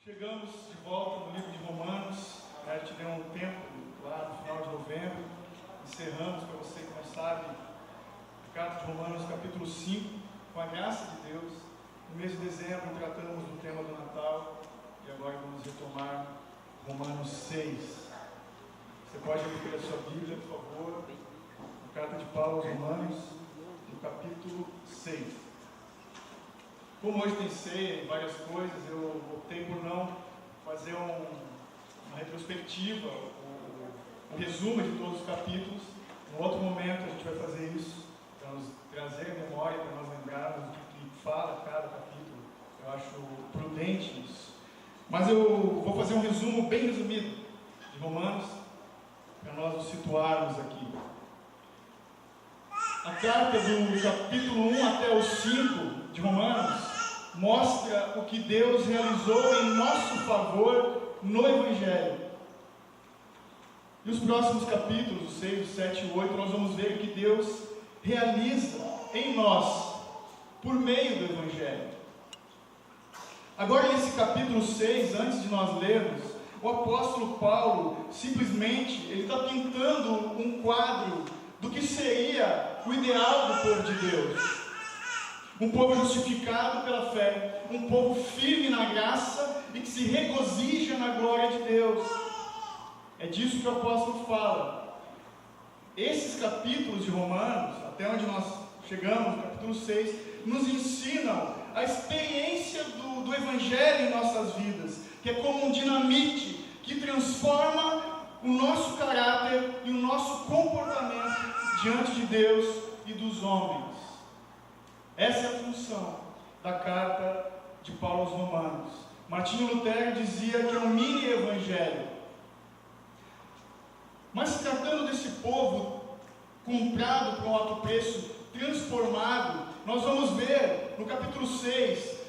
Chegamos de volta no livro de Romanos. A gente deu um tempo lá no final de novembro. Encerramos, para você que não sabe, a carta de Romanos, capítulo 5, com a graça de Deus. No mês de dezembro tratamos do tema do Natal e agora vamos retomar Romanos 6. Você pode abrir pela sua Bíblia, por favor, a carta de Paulo aos Romanos, no capítulo 6. Como hoje tem ceia e várias coisas, eu optei por não fazer uma retrospectiva, um resumo de todos os capítulos. No outro momento a gente vai fazer isso, para nos trazer a memória, para nós lembrarmos do que fala cada capítulo. Eu acho prudente isso. Mas eu vou fazer um resumo bem resumido de Romanos, para nós nos situarmos aqui. A carta do capítulo 1 até o 5 de Romanos mostra o que Deus realizou em nosso favor no Evangelho. E os próximos capítulos, o 6, o 7 e o 8, nós vamos ver o que Deus realiza em nós, por meio do Evangelho. Agora nesse capítulo 6, antes de nós lermos, o apóstolo Paulo, simplesmente, ele está pintando um quadro do que seria o ideal do povo de Deus. Um povo justificado pela fé, um povo firme na graça e que se regozija na glória de Deus. É disso que o apóstolo fala. Esses capítulos de Romanos, até onde nós chegamos, no capítulo 6, nos ensinam a experiência do Evangelho em nossas vidas, que é como um dinamite que transforma o nosso caráter e o nosso comportamento diante de Deus e dos homens. Essa é a função da carta de Paulo aos Romanos. Martinho Lutero dizia que é um mini-evangelho. Mas se tratando desse povo comprado por um alto preço, transformado, nós vamos ver no capítulo 6,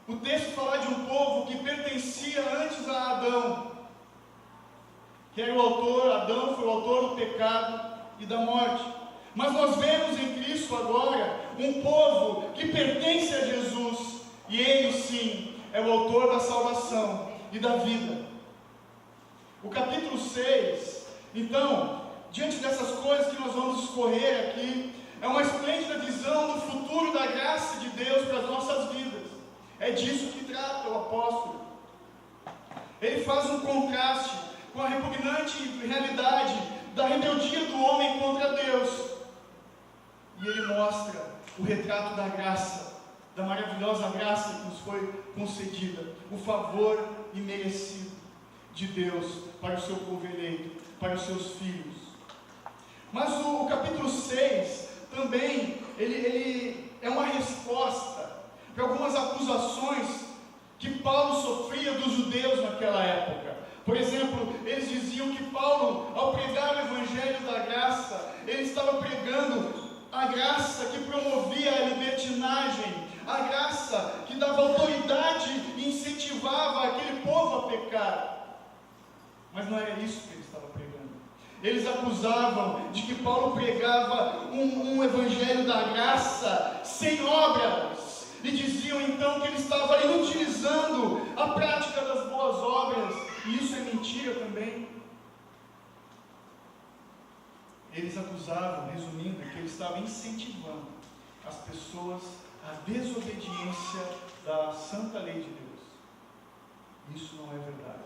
o texto falar de um povo que pertencia antes a Adão, que era o autor, Adão foi o autor do pecado e da morte. Mas nós vemos em Cristo agora um povo que pertence a Jesus, e Ele sim é o autor da salvação e da vida. O capítulo 6, então, diante dessas coisas que nós vamos escorrer aqui, é uma esplêndida visão do futuro da graça de Deus para as nossas vidas. É disso que trata o apóstolo. Ele faz um contraste com a repugnante realidade da rebeldia do homem contra Deus. E ele mostra o retrato da graça, da maravilhosa graça que nos foi concedida, o favor imerecido de Deus para o seu povo eleito, para os seus filhos. Mas o capítulo 6 também, ele é uma resposta para algumas acusações que Paulo sofria dos judeus naquela época. Por exemplo, eles diziam que Paulo, ao pregar o Evangelho da graça, ele estava pregando a graça que promovia a libertinagem, a graça que dava autoridade e incentivava aquele povo a pecar. Mas não era isso que ele estava pregando. Eles acusavam de que Paulo pregava um evangelho da graça sem obras, e diziam então que ele estava inutilizando a prática das boas obras, e isso é mentira também. Eles acusavam, resumindo, que ele estava incentivando as pessoas à desobediência da santa lei de Deus. Isso não é verdade.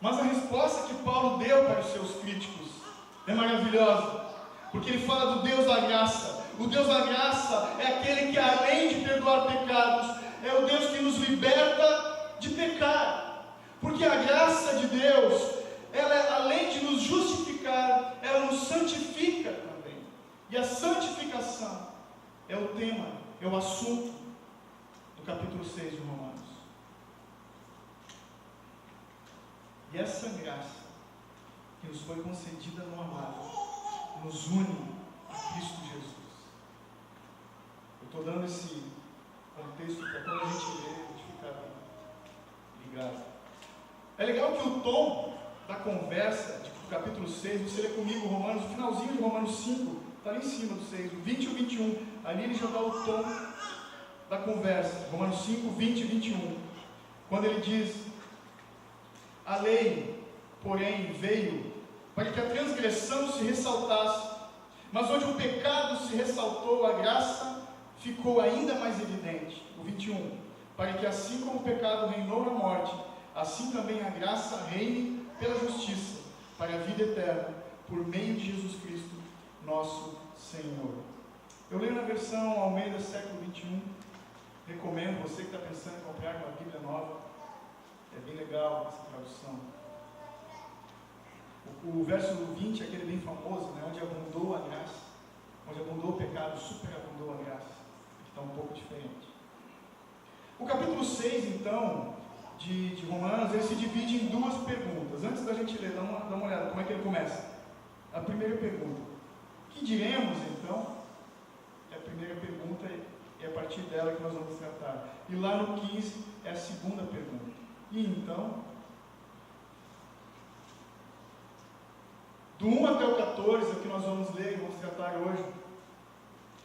Mas a resposta que Paulo deu para os seus críticos é maravilhosa, porque ele fala do Deus da graça. O Deus da graça é aquele que, além de perdoar pecados, é o Deus que nos liberta de pecar. Porque a graça de Deus, ela, além de nos justificar, ela nos santifica também. E a santificação é o tema, é o assunto do capítulo 6 de Romanos. E essa graça que nos foi concedida no amado nos une a Cristo Jesus. Eu estou dando esse contexto para quando a gente lê, a gente ficar ligado. É legal que o tom da conversa do capítulo 6, você lê comigo Romanos, o finalzinho de Romanos 5, está ali em cima do 6, o 20 e o 21, ali ele já dá o tom da conversa, Romanos 5, 20 e 21. quando ele diz: a lei, porém, veio para que a transgressão se ressaltasse, mas onde o pecado se ressaltou, a graça ficou ainda mais evidente. O 21, para que assim como o pecado reinou na morte, assim também a graça reine pela justiça, para a vida eterna, por meio de Jesus Cristo, nosso Senhor. Eu leio na versão Almeida, século 21, recomendo, você que está pensando em comprar uma Bíblia nova, é bem legal essa tradução. O verso 20 é aquele bem famoso, né, onde abundou a graça, onde abundou o pecado, superabundou a graça. Aqui está um pouco diferente. O capítulo 6, então, de Romanos, ele se divide em duas perguntas. Antes da gente ler, dá uma olhada como é que ele começa. A primeira pergunta: que diremos, então? É a primeira pergunta e é a partir dela que nós vamos tratar. E lá no 15 é a segunda pergunta. E então, do 1 até o 14 é o que nós vamos ler e vamos tratar hoje.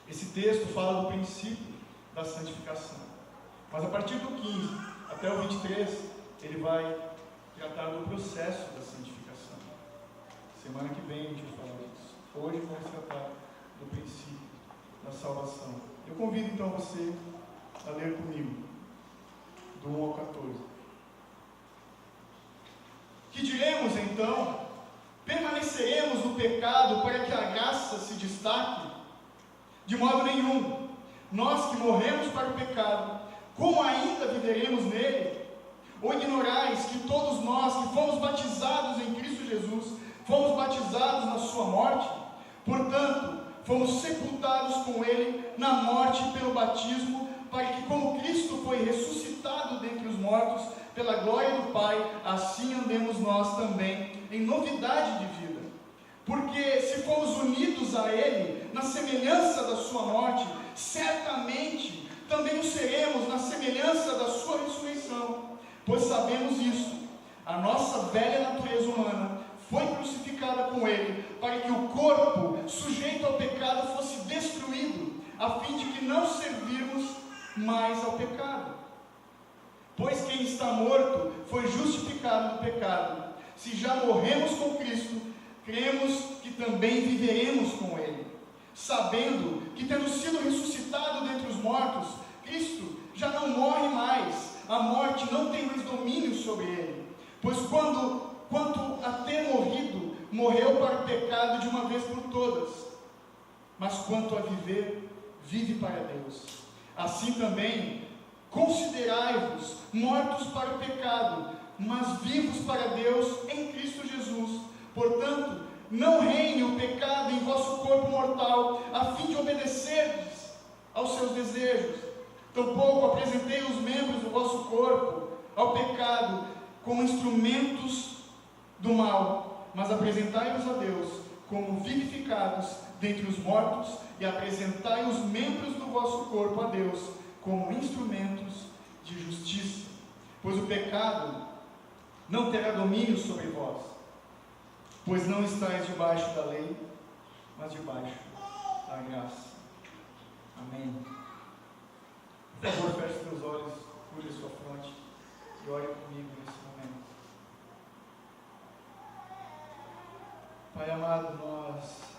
Esse texto fala do princípio da santificação. Mas a partir do 15 até o 23, ele vai tratar do processo da santificação. Semana que vem a gente vai falar disso. Hoje vamos tratar do princípio da salvação. Eu convido então você a ler comigo, do 1 ao 14. Que diremos então? Permaneceremos no pecado para que a graça se destaque? De modo nenhum. Nós que morremos para o pecado, como ainda viveremos nele? Ou ignorais que todos nós que fomos batizados em Cristo Jesus, fomos batizados na sua morte? Portanto, fomos sepultados com ele na morte pelo batismo, para que como Cristo foi ressuscitado dentre os mortos, pela glória do Pai, assim andemos nós também em novidade de vida. Porque se fomos unidos a ele na semelhança da sua morte, certamente também o seremos na semelhança da sua ressurreição. Pois sabemos isso: a nossa velha natureza humana foi crucificada com ele, para que o corpo sujeito ao pecado fosse destruído, a fim de que não servirmos mais ao pecado. Pois quem está morto foi justificado do pecado. Se já morremos com Cristo, cremos que também viveremos com ele, sabendo que, tendo sido ressuscitado dentre os mortos, Cristo já não morre mais, a morte não tem mais domínio sobre ele. Pois quanto a ter morrido, morreu para o pecado de uma vez por todas, mas quanto a viver, vive para Deus. Assim também, considerai-vos mortos para o pecado, mas vivos para Deus em Cristo Jesus. Portanto, não reine o pecado em vosso corpo mortal, a fim de obedecerdes aos seus desejos. Tampouco apresentei os membros do vosso corpo ao pecado como instrumentos do mal, mas apresentai-os a Deus como vivificados dentre os mortos, e apresentai os membros do vosso corpo a Deus como instrumentos de justiça. Pois o pecado não terá domínio sobre vós, pois não estáis debaixo da lei, mas debaixo da graça. Amém. Por favor, feche seus olhos, cure a sua fronte e ore comigo nesse momento. Pai amado, nós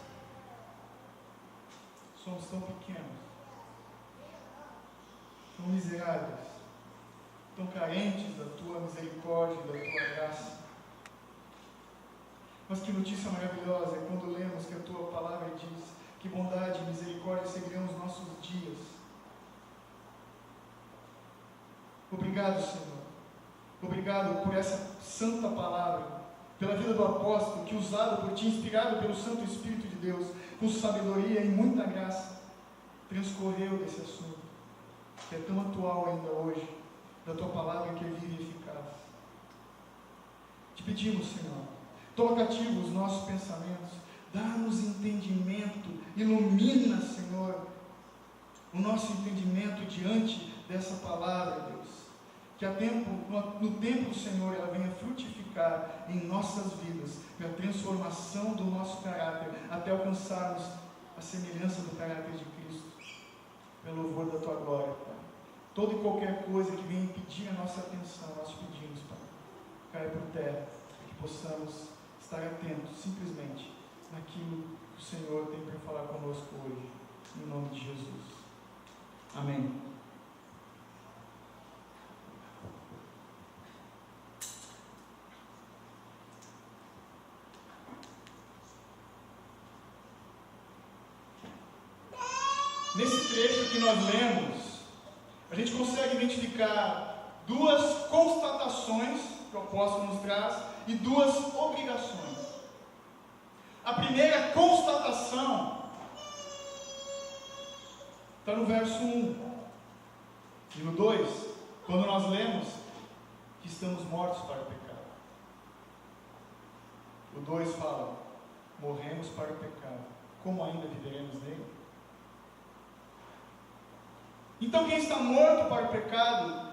somos tão pequenos, tão miseráveis, tão carentes da Tua misericórdia e da Tua graça. Mas que notícia maravilhosa é quando lemos que a Tua palavra diz que bondade e misericórdia seguirão os nossos dias. Obrigado, Senhor. Obrigado por essa santa palavra, pela vida do apóstolo, que usado por Ti, inspirado pelo Santo Espírito de Deus, com sabedoria e muita graça, transcorreu desse assunto, que é tão atual ainda hoje, da Tua palavra que é viva e eficaz. Te pedimos, Senhor, toma cativo os nossos pensamentos, dá-nos entendimento, ilumina, Senhor, o nosso entendimento diante dessa palavra, Deus. Que no tempo do Senhor ela venha frutificar em nossas vidas, pela transformação do nosso caráter, até alcançarmos a semelhança do caráter de Cristo, pelo louvor da Tua glória, Pai. Toda e qualquer coisa que venha impedir a nossa atenção, nós te pedimos, Pai, caia por terra, para que possamos estar atentos simplesmente naquilo que o Senhor tem para falar conosco hoje, em nome de Jesus. Amém. Nesse trecho que nós lemos, a gente consegue identificar duas constatações que o apóstolo nos traz e duas obrigações. A primeira constatação está no verso 1 e no 2, quando nós lemos que estamos mortos para o pecado. O 2 fala: morremos para o pecado, como ainda viveremos nele? Então quem está morto para o pecado,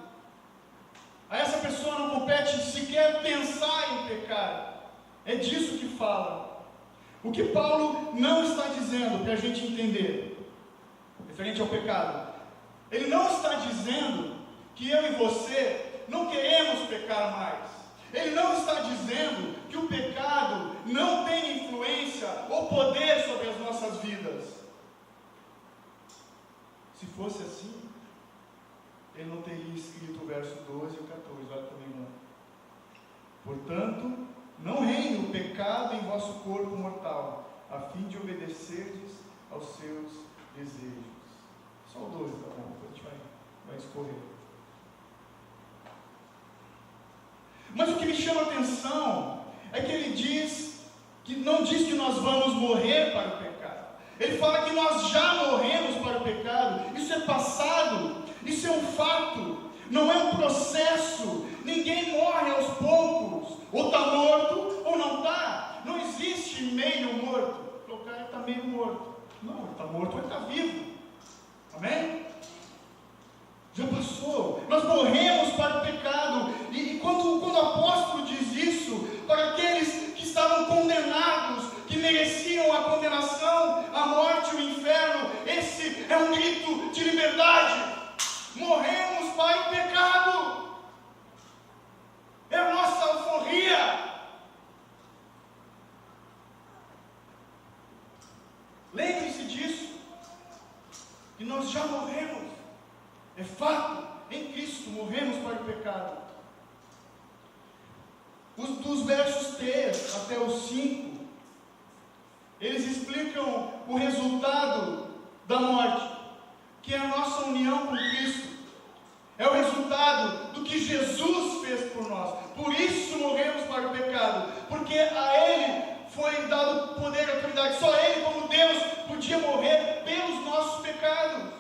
a essa pessoa não compete sequer pensar em pecar. É disso que fala. O que Paulo não está dizendo, para a gente entender, referente ao pecado, ele não está dizendo que eu e você não queremos pecar mais. Ele não está dizendo que o pecado não tem influência ou poder sobre as nossas vidas. Se fosse assim, ele não teria escrito o verso 12 e o 14, olha comigo lá. Portanto, não reine o pecado em vosso corpo mortal, a fim de obedecerdes aos seus desejos. Só o 12, tá bom? Depois a gente vai escorrer. Mas o que me chama a atenção é que ele diz, que não diz que nós vamos morrer para o pecado. Ele fala que nós já morremos para o pecado. Isso é passado, isso é um fato, não é um processo. Ninguém morre aos poucos, ou está morto ou não está. Não existe meio morto. O cara está meio morto. Não, ele está morto ou ele está vivo. Amém? Já passou. Nós morremos para o pecado. E quando o apóstolo diz isso para aqueles que estavam condenados, que mereciam a condenação, a morte, o inferno, esse é um grito de liberdade. Morremos para o pecado. É a nossa alforria. Lembre-se disso. E nós já morremos. É fato. Em Cristo morremos para o pecado. Dos versos 3 até os 5, eles explicam o resultado da morte, que é a nossa união com Cristo. É o resultado do que Jesus fez por nós. Por isso morremos para o pecado, porque a Ele foi dado poder e autoridade. Só Ele, como Deus, podia morrer pelos nossos pecados.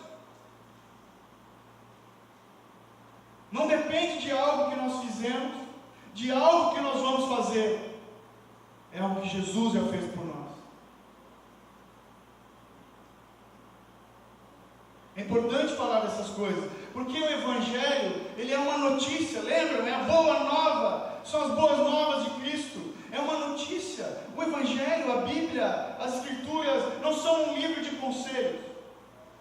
Não depende de algo que nós fizemos, de algo que nós vamos fazer. É algo que Jesus já fez por nós. É importante falar dessas coisas, porque o Evangelho, ele é uma notícia, lembram? É a boa nova, são as boas novas de Cristo, é uma notícia. O Evangelho, a Bíblia, as Escrituras, não são um livro de conselhos.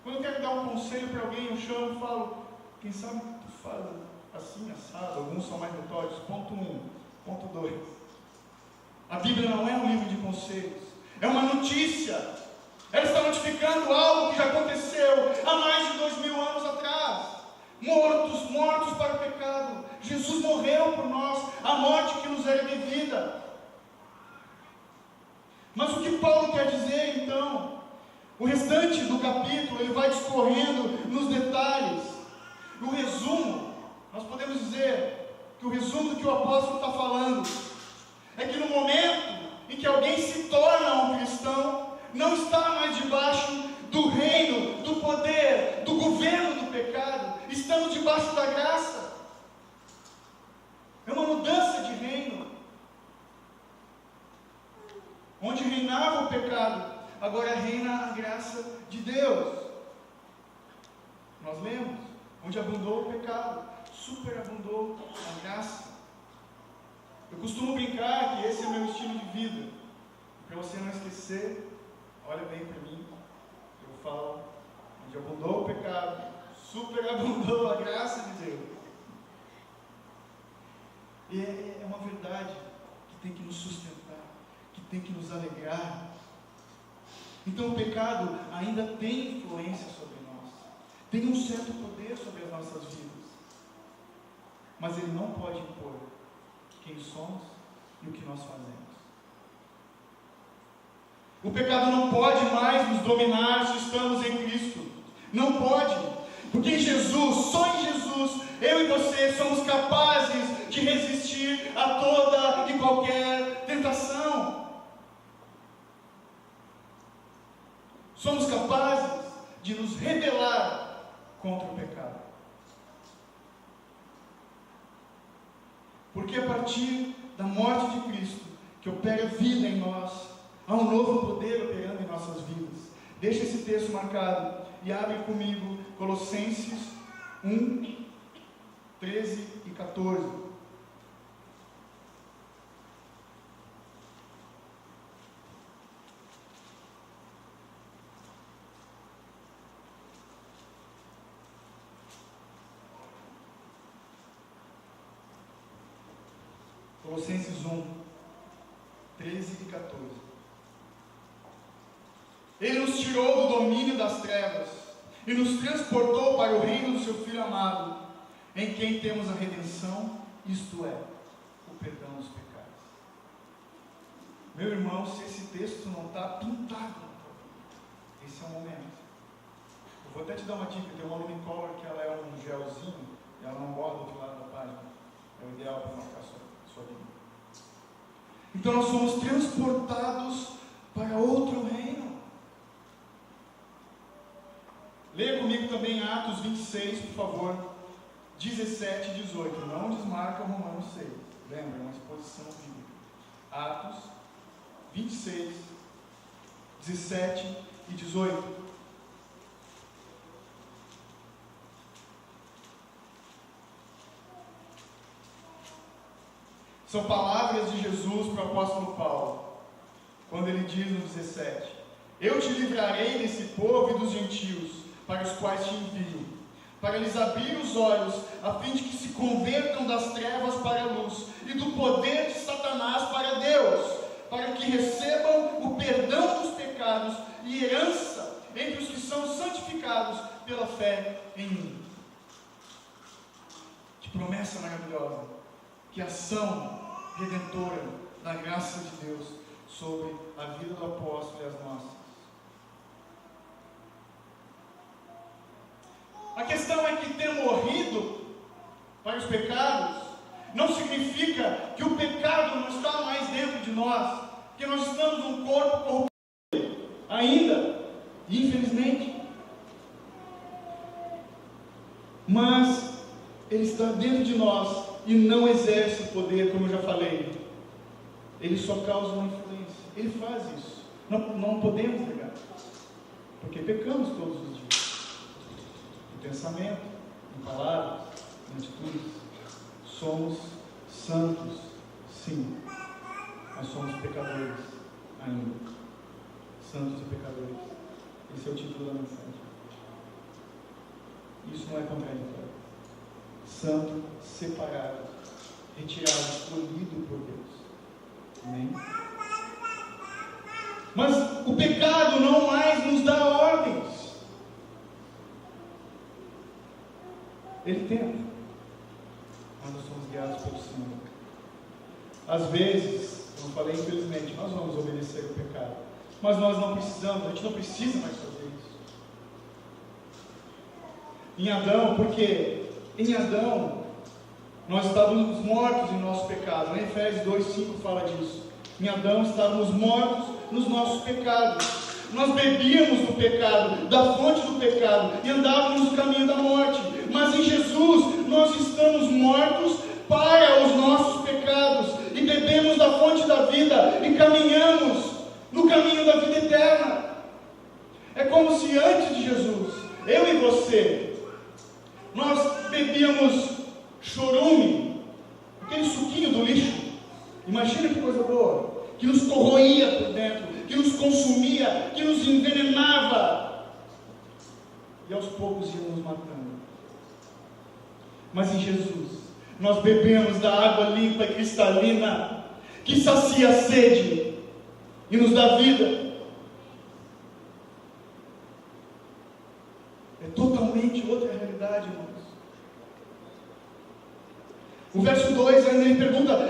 Quando eu quero dar um conselho para alguém, eu chamo e falo, quem sabe tu faz assim, assado, alguns são mais metódicos, ponto 1, ponto 2. A Bíblia não é um livro de conselhos, é uma notícia. Ela está notificando algo que já aconteceu há mais de 2000 anos atrás. Mortos para o pecado. Jesus morreu por nós, a morte que nos era devida. Mas o que Paulo quer dizer então? O restante do capítulo, ele vai discorrendo nos detalhes. No resumo, nós podemos dizer que o resumo do que o apóstolo está falando é que no momento em que alguém se torna um cristão, não está mais debaixo do reino, do poder, do governo do pecado. Estamos debaixo da graça. É uma mudança de reino. Onde reinava o pecado, agora reina a graça de Deus. Nós lemos, onde abundou o pecado, superabundou a graça. Eu costumo brincar que esse é o meu estilo de vida. Para você não esquecer, olha bem para mim, eu falo, onde abundou o pecado, Superabundou a graça de Deus. E é uma verdade que tem que nos sustentar, que tem que nos alegrar. Então o pecado ainda tem influência sobre nós, tem um certo poder sobre as nossas vidas, mas ele não pode impor quem somos e o que nós fazemos. O pecado não pode mais nos dominar se estamos em Cristo. Não pode. Porque em Jesus, só em Jesus, eu e você somos capazes de resistir a toda e qualquer tentação. Somos capazes de nos rebelar contra o pecado. Porque a partir da morte de Cristo, que opera vida em nós, há um novo poder operando em nossas vidas. Deixa esse texto marcado e abre comigo Colossenses 1, 13 e 14. Colossenses 1, 13 e 14. Ele nos tirou do domínio das trevas e nos transportou para o reino do seu Filho amado, em quem temos a redenção, isto é, o perdão dos pecados. Meu irmão, se esse texto não está pintado na tua vida, esse é o momento. Eu vou até te dar uma dica, tem uma Lumicolor que ela é um gelzinho, e ela não borda do outro lado da página. É o ideal para marcar sua vida. Então nós somos transportados para outro reino. Leia comigo também Atos 26, por favor, 17 e 18. Não desmarca Romanos 6. Lembra, é uma exposição bíblica. Atos 26, 17 e 18. São palavras de Jesus para o apóstolo Paulo, quando ele diz no 17: Eu te livrarei desse povo e dos gentios, para os quais te envio, para lhes abrir os olhos, a fim de que se convertam das trevas para a luz, e do poder de Satanás para Deus, para que recebam o perdão dos pecados e herança entre os que são santificados pela fé em mim. Que promessa maravilhosa, que ação redentora da graça de Deus sobre a vida do apóstolo e as nossas. A questão é que ter morrido para os pecados não significa que o pecado não está mais dentro de nós, que nós estamos num corpo corruptível ainda, infelizmente. Mas ele está dentro de nós e não exerce o poder, como eu já falei. Ele só causa uma influência. Ele faz isso. Não podemos negar, porque pecamos todos os dias. Em pensamento, em palavras, em atitudes. Somos santos, sim. Nós somos pecadores ainda. Santos e pecadores. Esse é o título da mensagem. Isso não é contraditório. Santo, separado, retirado, escolhido por Deus. Amém? Mas o pecado não mais nos dá ordens. Ele tenta, mas nós somos guiados pelo Senhor. Às vezes, como eu falei, infelizmente, nós vamos obedecer o pecado, mas nós não precisamos, a gente não precisa mais fazer isso. Em Adão, porque em Adão nós estávamos mortos em nosso pecado. Em Efésios 2,5 fala disso. Em Adão estávamos mortos nos nossos pecados. Nós bebíamos do pecado, da fonte do pecado, e andávamos no caminho da morte. Mas em Jesus nós estamos mortos para os nossos pecados, e bebemos da fonte da vida, e caminhamos no caminho da vida eterna. É como se antes de Jesus, eu e você, nós bebíamos chorume, aquele suquinho do lixo. Imagina que coisa boa, que nos corroía por dentro, que nos consumia, que nos envenenava, e aos poucos ia nos matando. mas em Jesus nós bebemos da água limpa e cristalina, que sacia a sede e nos dá vida. É totalmente outra realidade, irmãos. O verso 2 ainda ele pergunta,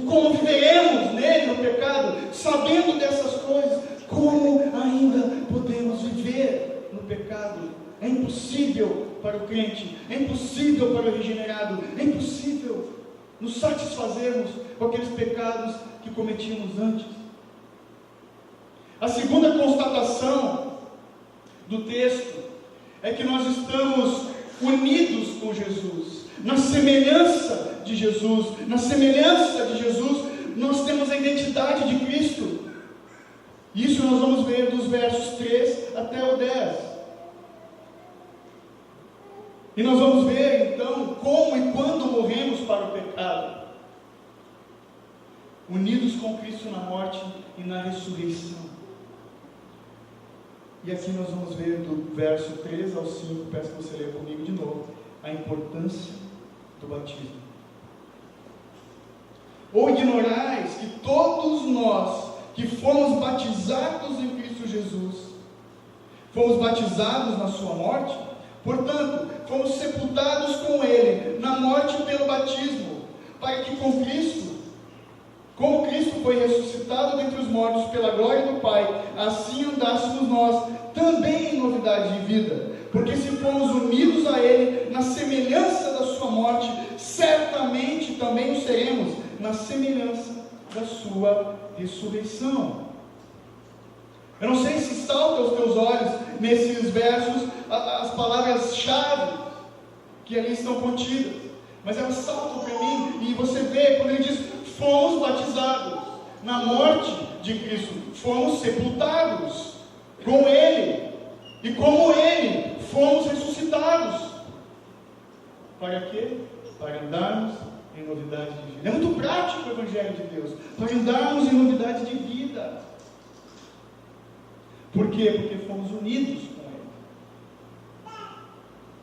como viveremos nele no pecado, sabendo dessas coisas, como ainda podemos viver no pecado? É impossível para o crente, é impossível para o regenerado, é impossível nos satisfazermos com aqueles pecados que cometíamos antes. A segunda constatação do texto é que nós estamos unidos com Jesus, na semelhança de Jesus. Na semelhança de Jesus, nós temos a identidade de Cristo. Isso nós vamos ver dos versos 3 até o 10. E nós vamos ver então como e quando morremos para o pecado. Unidos com Cristo na morte e na ressurreição. E aqui nós vamos ver do verso 3 ao 5, peço que você leia comigo de novo, a importância do batismo. Ou ignorais que todos nós que fomos batizados em Cristo Jesus, fomos batizados na sua morte, portanto, fomos sepultados com Ele na morte pelo batismo, para que com Cristo, como Cristo foi ressuscitado dentre os mortos pela glória do Pai, assim andássemos nós também em novidade de vida. Porque se fomos unidos a Ele na semelhança da sua morte, certamente também o seremos na semelhança da sua ressurreição. Eu não sei se salta aos teus olhos nesses versos as palavras-chave que ali estão contidas, mas elas saltam para mim e você vê quando ele diz: fomos batizados na morte de Cristo, fomos sepultados com Ele, e como Ele fomos ressuscitados. Para quê? Para andarmos em novidade de vida. É muito prático o Evangelho de Deus, para andarmos em novidade de vida. Por quê? Porque fomos unidos com Ele.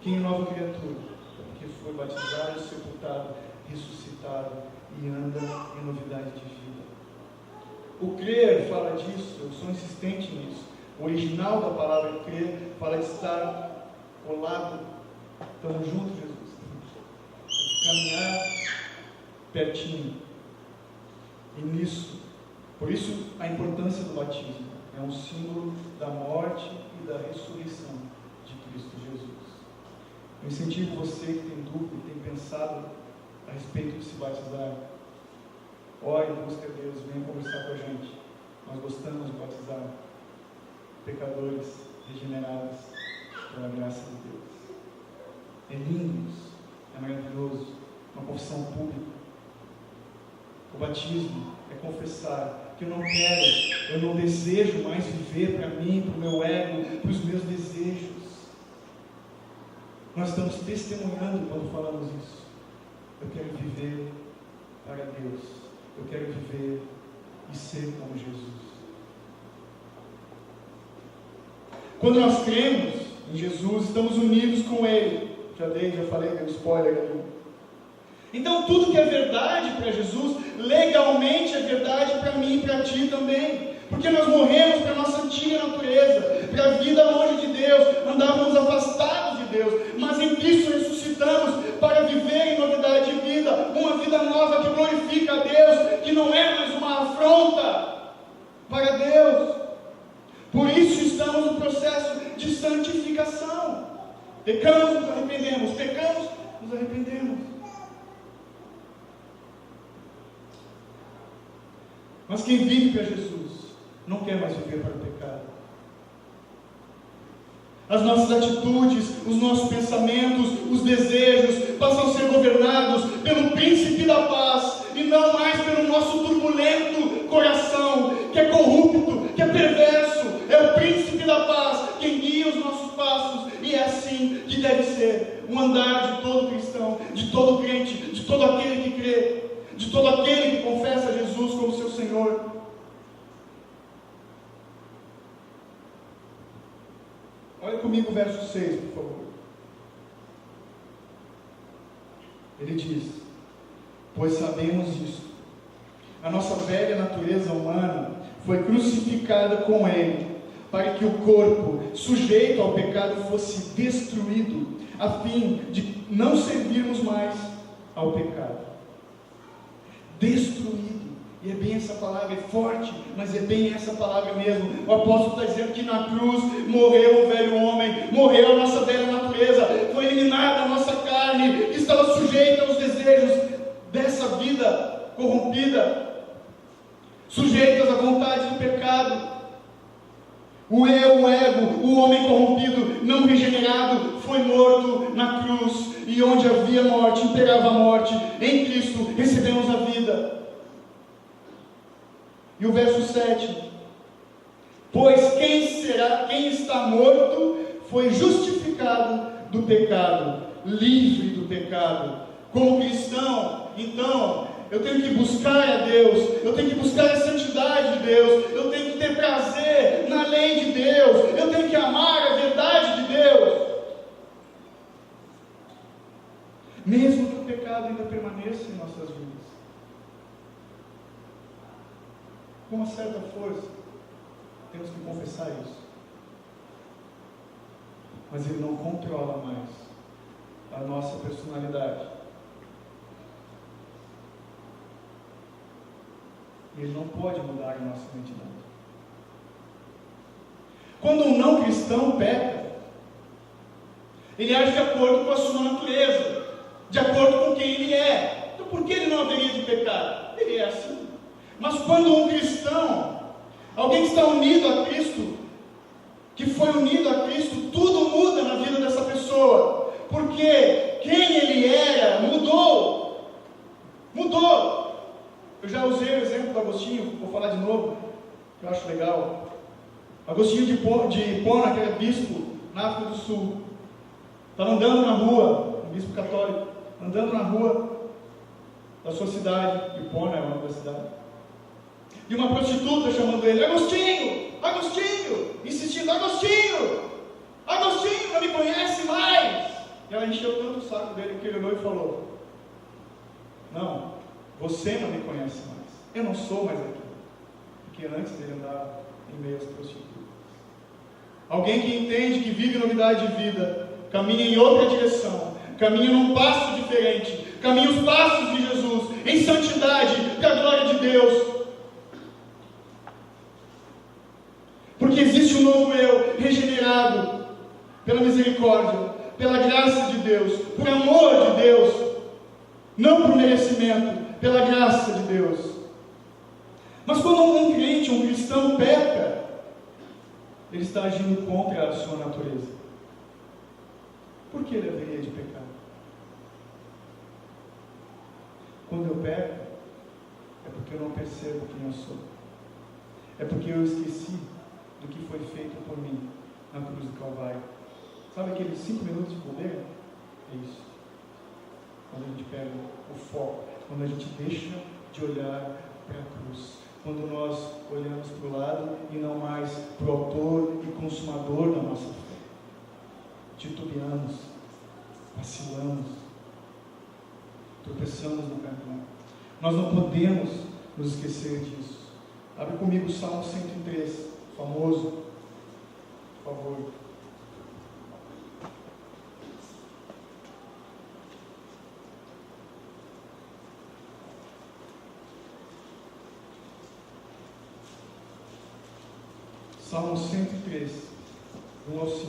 Quem é nova criatura? Porque foi batizado, sepultado, ressuscitado e anda em novidade de vida. O crer fala disso, eu sou insistente nisso. O original da palavra crer fala de estar colado, estamos juntos, Jesus, de caminhar pertinho. E nisso, por isso a importância do batismo, é um símbolo da morte e da ressurreição de Cristo Jesus. Eu incentivo você que tem dúvida, tem pensado a respeito de se batizar, ore, busque a Deus, venha conversar com a gente. Nós gostamos de batizar pecadores regenerados pela graça de Deus. É lindo isso, é maravilhoso, uma confissão pública. O batismo é confessar que eu não quero, eu não desejo mais viver para mim, para o meu ego, para os meus desejos. Nós estamos testemunhando quando falamos isso. Eu quero viver para Deus, eu quero viver e ser como Jesus. Quando nós cremos em Jesus, estamos unidos com Ele. Já falei, dei um spoiler ali. Então tudo que é verdade para Jesus, legalmente é verdade para mim e para ti também. Porque nós morremos para a nossa antiga natureza, para a vida longe de Deus, andávamos afastados de Deus, mas em Cristo ressuscitamos para viver em novidade de vida, uma vida nova que glorifica a Deus, que não é mais uma afronta para Deus. Por isso estamos no processo de santificação. Pecamos, nos arrependemos. Pecamos, nos arrependemos. Mas quem vive para Jesus não quer mais viver para o pecado. As nossas atitudes, os nossos pensamentos, os desejos passam a ser governados pelo príncipe da paz e não mais pelo nosso turbulento coração, que é corrupto, que é perverso. É o príncipe da paz quem guia os nossos passos, e é assim que deve ser o andar de todo cristão, de todo crente, de todo aquele que crê, de todo aquele que confessa Jesus como seu Senhor. Olha comigo o verso 6, por favor. Ele diz: pois sabemos disso. A nossa velha natureza humana foi crucificada com Ele, para que o corpo, sujeito ao pecado, fosse destruído, a fim de não servirmos mais ao pecado. Destruído. E é bem essa palavra, é forte, mas é bem essa palavra mesmo. O apóstolo está dizendo que na cruz morreu o velho homem, morreu a nossa velha natureza, foi eliminada a nossa carne, que estava sujeita aos desejos dessa vida corrompida, sujeitas à vontade do pecado. O eu, o ego, o homem corrompido, não regenerado, foi morto na cruz, e onde havia morte, imperava a morte. Em Cristo recebemos a vida. E o verso 7: pois quem está morto foi justificado do pecado, livre do pecado. Como cristão, então, eu tenho que buscar a Deus, eu tenho que buscar a santidade de Deus, eu tenho que ter prazer na lei de Deus, eu tenho que amar a verdade de Deus, mesmo que o pecado ainda permaneça em nossas vidas. Com uma certa força, temos que confessar isso. Mas ele não controla mais a nossa personalidade. Ele não pode mudar a nossa identidade. Quando um não cristão peca, ele age de acordo com a sua natureza, de acordo com quem ele é. Então por que ele não haveria de pecar? Ele é assim. Mas quando um cristão, alguém que está unido a Cristo, que foi unido a Cristo, tudo muda na vida dessa pessoa, porque quem ele era mudou. Eu já usei o exemplo do Agostinho, vou falar de novo, que eu acho legal. Agostinho de Hipona, que era bispo na África do Sul, estava andando na rua, um bispo católico, andando na rua da sua cidade. Hipona é o nome da cidade. E uma prostituta chamando ele: Agostinho, insistindo: Agostinho, não me conhece mais. E ela encheu tanto o saco dele que ele olhou e falou: não, você não me conhece mais, eu não sou mais aqui. Porque antes ele andava em meio às prostitutas. Alguém que entende que vive novidade de vida, caminha em outra direção, caminha num passo diferente, caminha os passos de Jesus, em santidade, para a glória de Deus. Porque existe um novo eu, regenerado pela misericórdia, pela graça de Deus, por amor de Deus, não por merecimento, pela graça de Deus. Mas quando um crente, um cristão peca, ele está agindo contra a sua natureza. Por que ele haveria de pecar? Quando eu peco, é porque eu não percebo quem eu sou. É porque eu esqueci do que foi feito por mim na cruz do Calvário. Sabe aqueles 5 minutos de poder? É isso. Quando a gente pega o foco, quando a gente deixa de olhar para a cruz, quando nós olhamos para o lado e não mais para o autor e consumador da nossa fé. Titubeamos, vacilamos, tropeçamos no caminho. Nós não podemos nos esquecer disso. Abre comigo o Salmo 103, famoso, por favor. Salmo 103, 1 ao 5.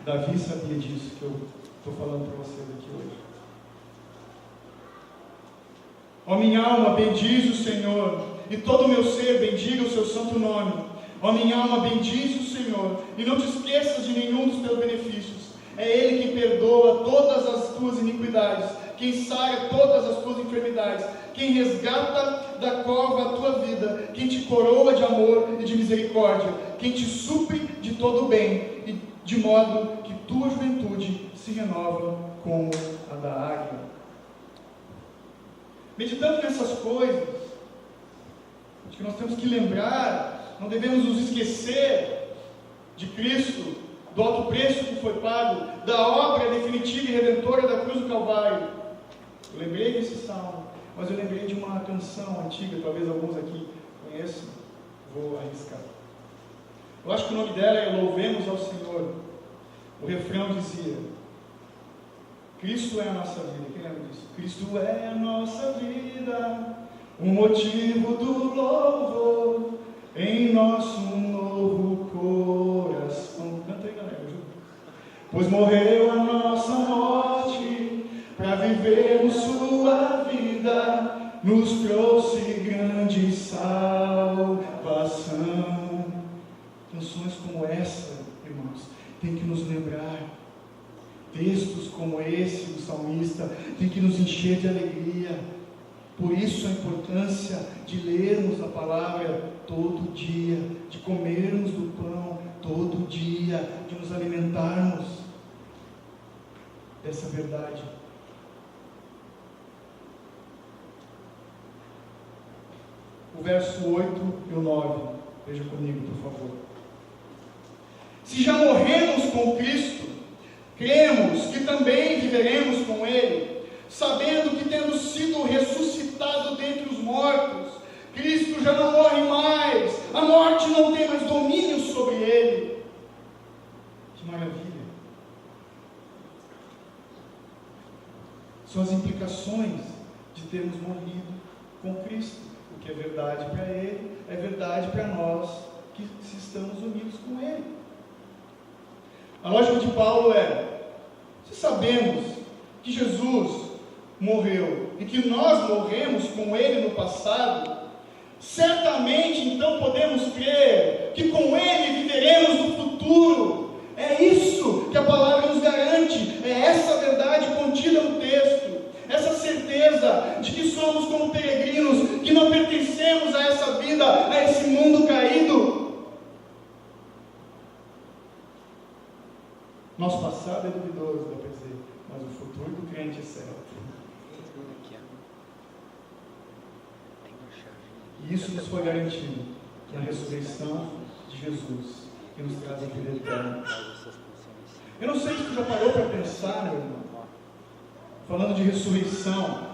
Davi sabia disso que eu estou falando para vocês aqui hoje. Ó minha alma, bendize o Senhor, e todo o meu ser bendiga o seu santo nome. Ó minha alma, bendize o Senhor, e não te esqueças de nenhum dos teus benefícios. É Ele quem perdoa todas as tuas iniquidades, quem sara todas as tuas enfermidades, quem resgata da cova a tua vida, quem te coroa de amor e de misericórdia, quem te supre de todo o bem, e de modo que tua juventude se renova como a da águia. Meditando nessas coisas, acho que nós temos que lembrar, não devemos nos esquecer de Cristo, do alto preço que foi pago, da obra definitiva e redentora da cruz do Calvário. Eu lembrei desse salmo, mas eu lembrei de uma canção antiga, talvez alguns aqui conheçam, vou arriscar. Eu acho que o nome dela é Louvemos ao Senhor. O refrão dizia: Cristo é a nossa vida. Quem lembra disso? Cristo é a nossa vida, o motivo do louvor em nosso novo coração. Canta aí, galera, ajuda. Pois morreu a nossa morte para vivermos sua vida, nos trouxe grande salvação. Canções como essa, irmãos, tem que nos lembrar. Textos como esse do salmista tem que nos encher de alegria. Por isso a importância de lermos a palavra todo dia, de comermos do pão todo dia, de nos alimentarmos dessa verdade. O verso 8 e o 9, veja comigo, por favor. Se já morremos com Cristo, cremos que também viveremos com Ele, sabendo que, tendo sido ressuscitado dentre os mortos, Cristo já não morre mais, a morte não tem mais domínio sobre Ele. Que maravilha! São as implicações de termos morrido com Cristo. O que é verdade para Ele, é verdade para nós que estamos unidos com Ele. A lógica de Paulo é: se sabemos que Jesus morreu e que nós morremos com Ele no passado, certamente então podemos crer que com Ele viveremos no futuro. É isso que a palavra nos garante, é essa verdade contida no texto, essa certeza de que somos como peregrinos, que não pertencemos a essa vida, a esse mundo caído. Nosso passado é duvidoso, dá para dizer, mas o futuro do crente é certo. E isso nos foi garantido na ressurreição de Jesus, que nos traz a vida eterna. Eu não sei se tu já parou para pensar, meu irmão, falando de ressurreição.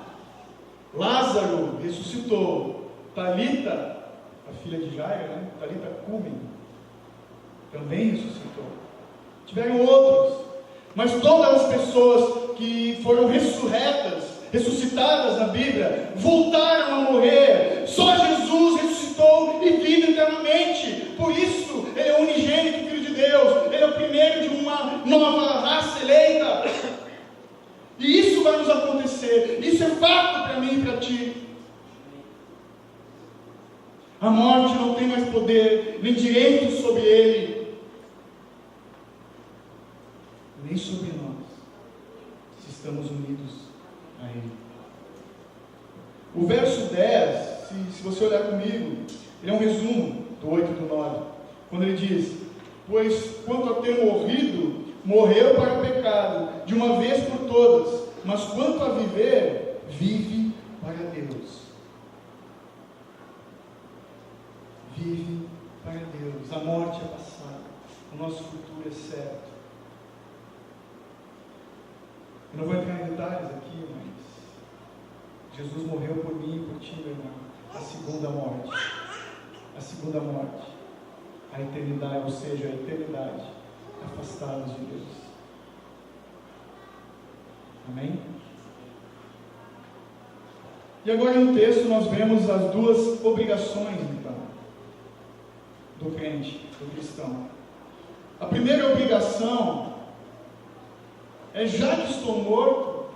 Lázaro ressuscitou. Talita, a filha de Jairo, né? Talita Cumi, também ressuscitou. Tiveram outros, mas todas as pessoas que foram ressuscitadas na Bíblia, voltaram a morrer. Só Jesus ressuscitou e vive eternamente. Por isso, Ele é o unigênito Filho de Deus. Ele é o primeiro de uma nova raça eleita. E isso vai nos acontecer. Isso é fato para mim e para ti. A morte não tem mais poder, nem direito sobre Ele, nem sobre nós, se estamos unidos a Ele. O verso 10, se você olhar comigo, ele é um resumo do 8 e do 9, quando ele diz: pois quanto a ter morrido, morreu para o pecado, de uma vez por todas, mas quanto a viver, vive para Deus. Vive para Deus. A morte é passada, o nosso futuro é certo. Eu não vou entrar em detalhes aqui, mas Jesus morreu por mim e por ti, meu irmão. A segunda morte. A segunda morte. A eternidade, ou seja, a eternidade afastados de Deus. Amém? E agora no texto nós vemos as duas obrigações, então, do crente, do cristão. A primeira obrigação é: já que estou morto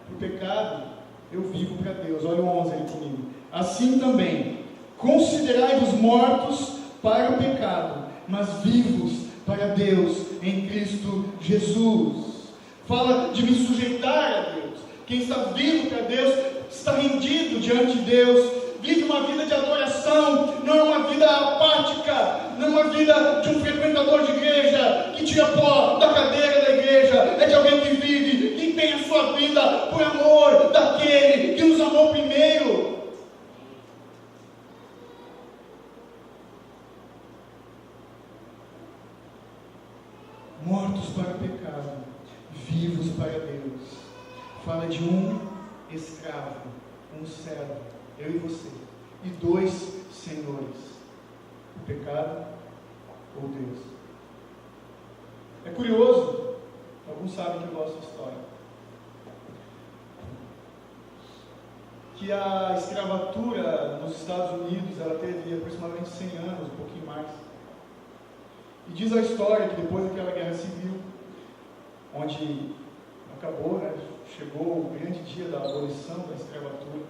por pecado, eu vivo para Deus. Olha o 11 aí comigo. Assim também, considerai-vos mortos para o pecado, mas vivos para Deus em Cristo Jesus. Fala de me sujeitar a Deus. Quem está vivo para Deus está rendido diante de Deus, vive uma vida de adoração, não é uma vida apática, não é uma vida de um frequentador de igreja que tira pó da cadeira da igreja. É de alguém que vive, que tem a sua vida por amor daquele que nos amou primeiro. Deus. Fala de um escravo, um servo, eu e você, e dois senhores, o pecado ou Deus. É curioso, alguns sabem que eu gosto de história, que a escravatura nos Estados Unidos, ela teve aproximadamente 100 anos, um pouquinho mais. E diz a história que depois daquela guerra civil, onde acabou, né, chegou o grande dia da abolição da escravatura,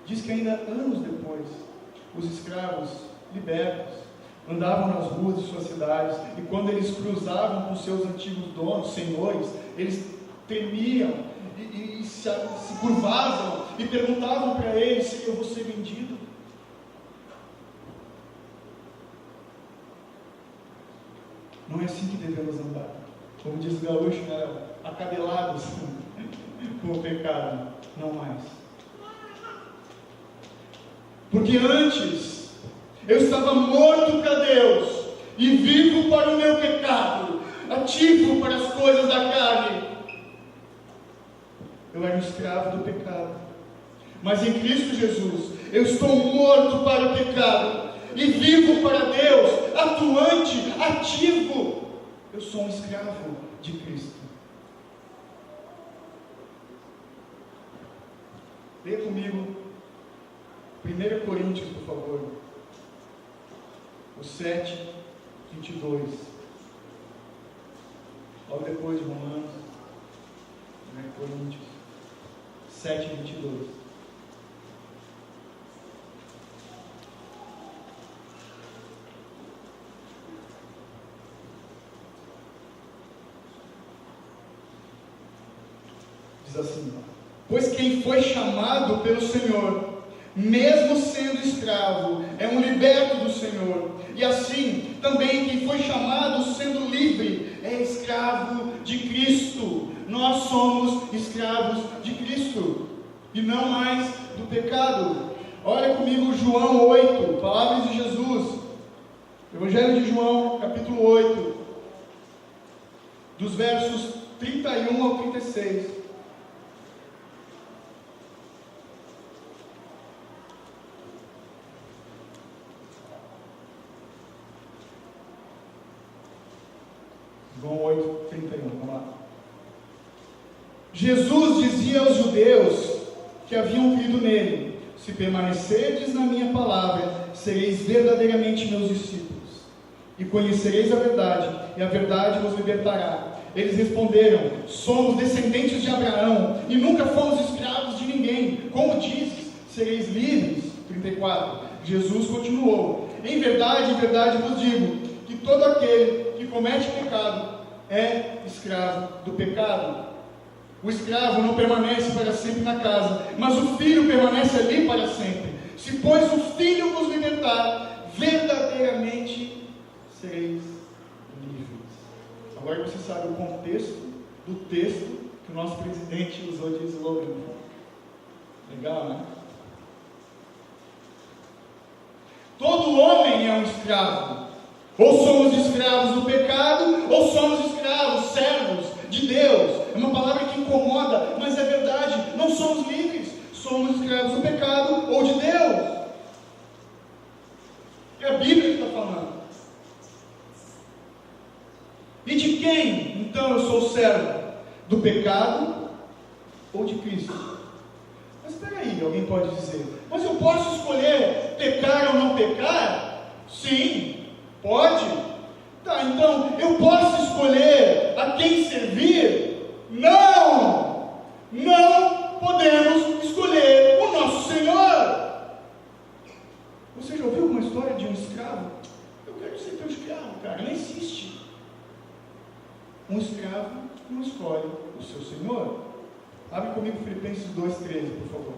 diz que ainda anos depois, os escravos libertos andavam nas ruas de suas cidades, e quando eles cruzavam com seus antigos donos, senhores, eles tremiam e se curvavam e perguntavam para eles se eu vou ser vendido. Não é assim que devemos andar. Como diz o gaúcho, né? Acabelados com o pecado, não mais. Porque antes eu estava morto para Deus e vivo para o meu pecado, ativo para as coisas da carne. Eu era um escravo do pecado, mas em Cristo Jesus eu estou morto para o pecado e vivo para Deus, atuante, ativo. Eu sou um escravo de Cristo. Leia comigo 1 Coríntios, por favor, o 7, 22. Logo depois de Romanos, 1 Coríntios 7, 22. Diz assim: pois quem foi chamado pelo Senhor, mesmo sendo escravo, é um liberto do Senhor. E assim, também quem foi chamado sendo livre, é escravo de Cristo. Nós somos escravos de Cristo, e não mais do pecado. Olha comigo João 8, palavras de Jesus. Evangelho de João, capítulo 8, dos versos 31 ao 36. João 8, 31, vamos lá. Jesus dizia aos judeus que haviam crido nele: se permanecerdes na minha palavra, sereis verdadeiramente meus discípulos, e conhecereis a verdade, e a verdade vos libertará. Eles responderam: somos descendentes de Abraão, e nunca fomos escravos de ninguém. Como dizes, sereis livres? 34. Jesus continuou: em verdade vos digo, que todo aquele que comete pecado é escravo do pecado. O escravo não permanece para sempre na casa, mas o filho permanece ali para sempre. Se, pois, o filho vos libertar, verdadeiramente sereis livres. Agora você sabe o contexto do texto que o nosso presidente usou de slogan. Legal, né? Todo homem é um escravo. Ou somos escravos do pecado, ou somos escravos, servos de Deus. É uma palavra que incomoda, mas é verdade. Não somos livres. Somos escravos do pecado ou de Deus. É a Bíblia que está falando. E de quem, então, eu sou servo? Do pecado ou de Cristo? Mas espera aí, alguém pode dizer: mas eu posso escolher pecar ou não pecar? Sim. Pode? Tá, então eu posso escolher a quem servir? Não! Não podemos escolher o nosso Senhor. Você já ouviu uma história de um escravo? Eu quero ser teu escravo, cara. Não existe. Um escravo não escolhe o seu Senhor. Abre comigo Filipenses 2,13, por favor.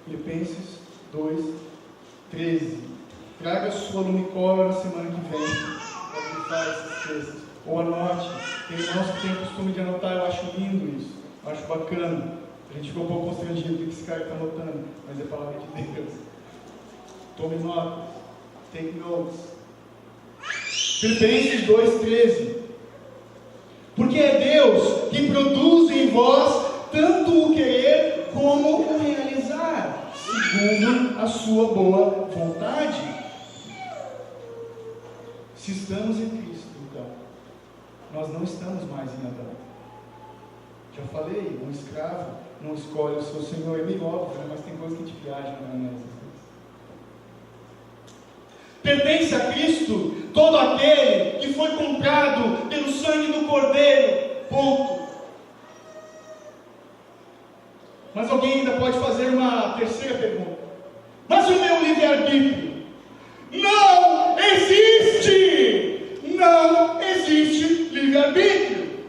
Filipenses 2,13. Traga sua lumicola na semana que vem, para utilizar esses textos. Ou anote. Tem irmãos que têm o costume de anotar, eu acho lindo isso. Eu acho bacana. A gente ficou um pouco constrangido do que esse cara está anotando, mas é a palavra de Deus. Tome notas. Take notes. Filipenses 2,13. Porque é Deus que produz em vós tanto o querer como o realizar, segundo a sua boa vontade. Se estamos em Cristo, então, nós não estamos mais em Adão. Já falei, um escravo não escolhe o seu senhor, é meio óbvio, né? Mas tem coisa que a gente viaja na maionese. Pertence a Cristo todo aquele que foi comprado pelo sangue do Cordeiro, ponto. Mas alguém ainda pode fazer uma terceira pergunta: mas o meu livre-arbítrio? Não existe! Não existe livre-arbítrio.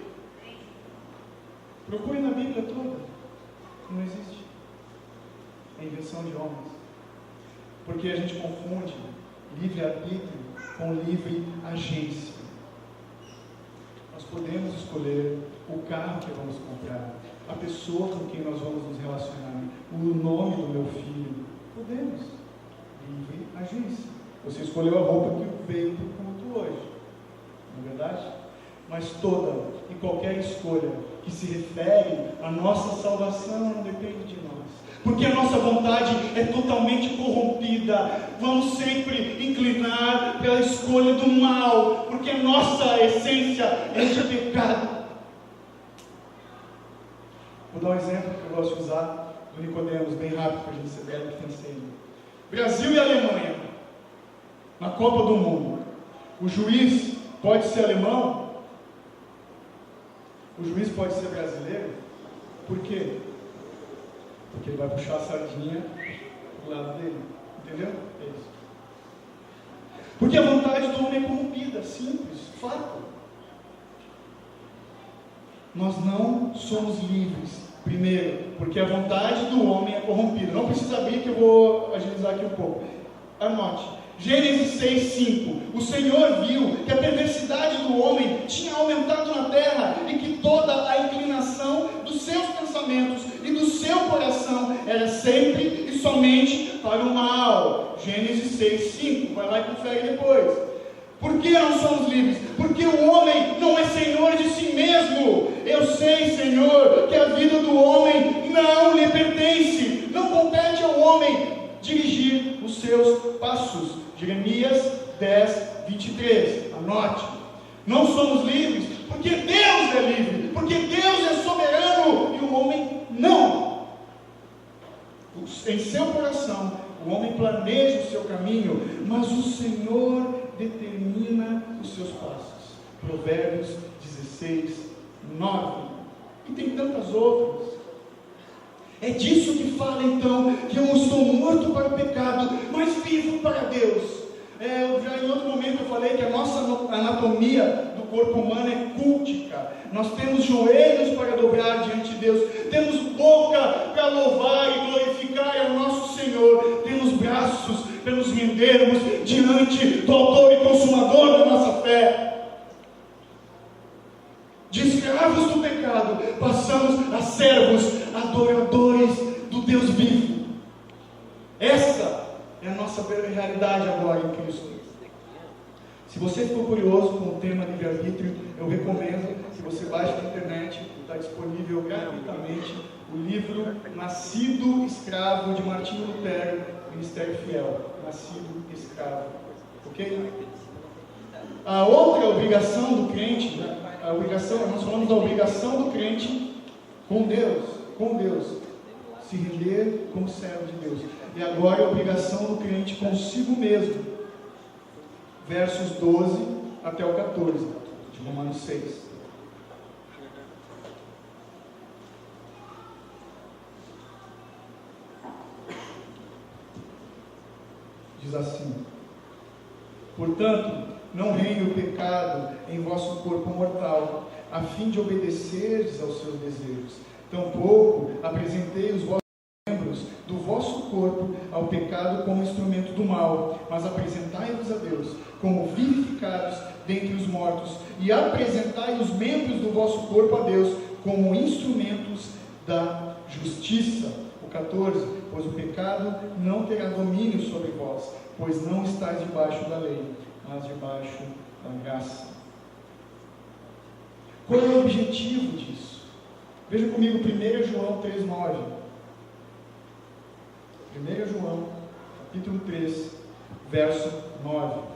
Procure na Bíblia toda. Não existe. É invenção de homens. Porque a gente confunde livre-arbítrio com livre agência. Nós podemos escolher o carro que vamos comprar, a pessoa com quem nós vamos nos relacionar, o nome do meu filho. Podemos. Livre agência. Você escolheu a roupa que veio para o culto hoje. Não é verdade? Mas toda e qualquer escolha que se refere à nossa salvação não depende de nós. Porque a nossa vontade é totalmente corrompida. Vamos sempre inclinar pela escolha do mal, porque a nossa essência é de pecado. Vou dar um exemplo que eu gosto de usar do Nicodemos, bem rápido, para a gente ser velho que tem sempre. Brasil e Alemanha, na Copa do Mundo. O juiz pode ser alemão? O juiz pode ser brasileiro? Por quê? Porque ele vai puxar a sardinha do lado dele. Entendeu? É isso. Porque a vontade do homem é corrompida, simples, fato. Nós não somos livres. Primeiro, porque a vontade do homem é corrompida. Não precisa abrir que eu vou agilizar aqui um pouco. Anote. Gênesis 6:5. O Senhor viu que a perversidade do homem tinha aumentado na terra e que toda a inclinação dos seus pensamentos e do seu coração era sempre e somente para o mal. Gênesis 6:5. Vai lá e confere depois. Por que não somos livres? Porque o homem não é senhor de si mesmo. Eu sei, Senhor, que a vida do homem não lhe pertence. Não compete ao homem dirigir os seus passos. Jeremias 10:23. Anote. Não somos livres porque Deus é livre, porque Deus é soberano e o homem não. Em seu coração, o homem planeja o seu caminho, mas o Senhor determina os seus passos. Provérbios 16:9. E tem tantas outras. É disso que fala então, que eu estou morto para o pecado, mas vivo para Deus. Já em outro momento eu falei que a nossa anatomia do corpo humano é cultica. Nós temos joelhos para dobrar diante de Deus, temos boca para louvar e glorificar ao nosso Senhor, temos braços para nos rendermos diante do autor e consumador da nossa fé. De escravos do pecado, passamos a servos, adoradores do Deus vivo. Essa é a nossa realidade agora em Cristo. Se você ficou curioso com o tema livre-arbítrio, eu recomendo que você baixe na internet, está disponível gratuitamente, o livro Nascido Escravo, de Martinho Lutero, Ministério Fiel. Nascido Escravo. Ok? A outra obrigação do crente, nós falamos da obrigação do crente com Deus, se render como servo de Deus. E agora a obrigação do crente consigo mesmo, versos 12 até o 14, de Romanos 6. Diz assim: portanto, não reine o pecado em vosso corpo mortal, a fim de obedecerdes aos seus desejos. Tampouco apresentei os vossos membros do vosso corpo ao pecado como instrumento do mal, mas apresentai-vos a Deus como vivificados dentre os mortos, e apresentai os membros do vosso corpo a Deus como instrumentos da justiça. O 14: pois o pecado não terá domínio sobre vós, pois não estáis debaixo da lei, mas debaixo da graça. Qual é o objetivo disso? Veja comigo 1 João 3,9. 1 João, capítulo 3, verso 9.